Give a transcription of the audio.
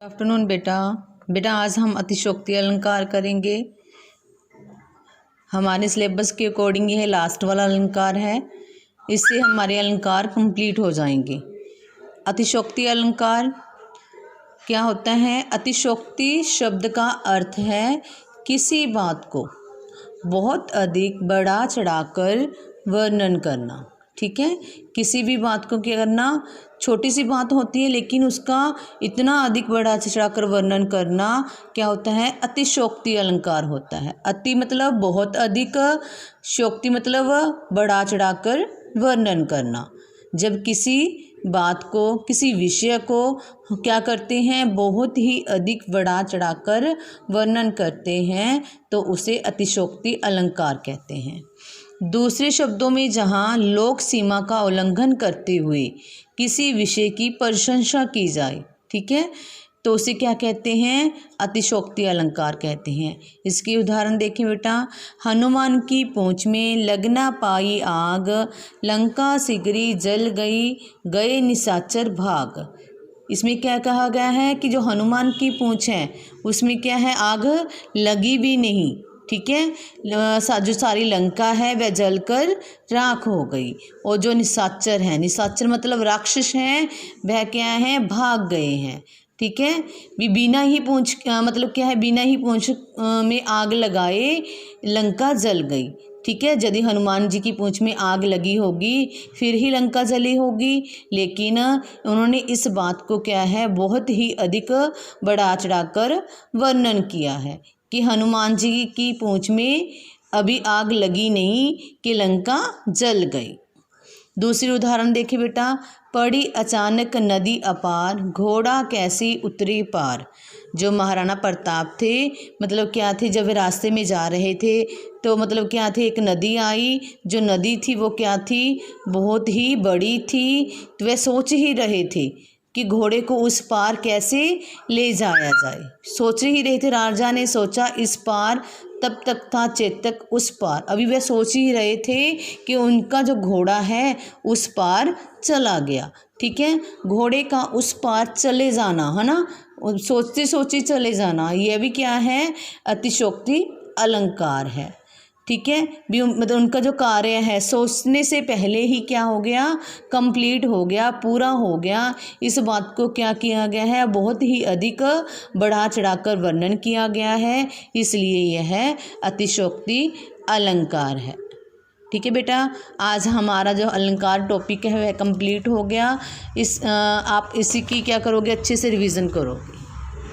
Afternoon बेटा आज हम अतिशयोक्ति अलंकार करेंगे। हमारे सिलेबस के अकॉर्डिंग यह लास्ट वाला अलंकार है। इससे हमारे अलंकार कंप्लीट हो जाएंगे। अतिशयोक्ति अलंकार क्या होता है? अतिशयोक्ति शब्द का अर्थ है किसी बात को बहुत अधिक बढ़ा चढ़ाकर वर्णन करना। ठीक है, किसी भी बात को क्या करना, छोटी सी बात होती है लेकिन उसका इतना अधिक बढ़ा चढ़ाकर वर्णन करना क्या होता है? अतिशयोक्ति अलंकार होता है। अति मतलब बहुत अधिक, शयोक्ति मतलब बढ़ा चढ़ाकर वर्णन करना। जब किसी बात को, किसी विषय को क्या करते हैं, बहुत ही अधिक बढ़ा चढ़ाकर वर्णन करते हैं तो उसे अतिशयोक्ति अलंकार कहते हैं। दूसरे शब्दों में जहाँ लोक सीमा का उल्लंघन करते हुए किसी विषय की प्रशंसा की जाए, ठीक है, तो उसे क्या कहते हैं? अतिशयोक्ति अलंकार कहते हैं। इसकी उदाहरण देखें बेटा। हनुमान की पूंछ में लग ना पाई आग, लंका सिगरी जल गई, गए निशाचर भाग। इसमें क्या कहा गया है कि जो हनुमान की पूंछ है उसमें क्या है? आग लगी भी नहीं। ठीक है, जो सारी लंका है वह जलकर राख हो गई। और जो निशाचर हैं, निशाचर मतलब राक्षस हैं, वह क्या है? भाग गए हैं। ठीक है, बिना ही पूंछ मतलब क्या है? बिना ही पूंछ में आग लगाए लंका जल गई। ठीक है, यदि हनुमान जी की पूंछ में आग लगी होगी फिर ही लंका जली होगी, लेकिन उन्होंने इस बात को क्या है? बहुत ही अधिक बढ़ा चढ़ाकर वर्णन किया है कि हनुमान जी की पूंछ में अभी आग लगी नहीं कि लंका जल गई। दूसरी उदाहरण देखिए बेटा। पड़ी अचानक नदी अपार, घोड़ा कैसी उतरी पार। जो महाराणा प्रताप थे, मतलब क्या थे, जब वे रास्ते में जा रहे थे तो मतलब क्या थे, एक नदी आई। जो नदी थी वो क्या थी? बहुत ही बड़ी थी। तो वे सोच ही रहे थे कि घोड़े को उस पार कैसे ले जाया जाए। सोच ही रहे थे, राजा ने सोचा इस पार, तब तक था चेतक उस पार। अभी वे सोच ही रहे थे कि उनका जो घोड़ा है उस पार चला गया। ठीक है, घोड़े का उस पार चले जाना है ना, सोचते सोचते चले जाना, यह भी क्या है? अतिशयोक्ति अलंकार है। ठीक है, भी मतलब उनका जो कार्य है सोचने से पहले ही क्या हो गया? कंप्लीट हो गया, पूरा हो गया। इस बात को क्या किया गया है? बहुत ही अधिक बढ़ा चढ़ाकर वर्णन किया गया है, इसलिए यह अतिशयोक्ति अलंकार है। ठीक है बेटा, आज हमारा जो अलंकार टॉपिक है वह कंप्लीट हो गया। आप इसी की क्या करोगे? अच्छे से रिवीजन करोगे।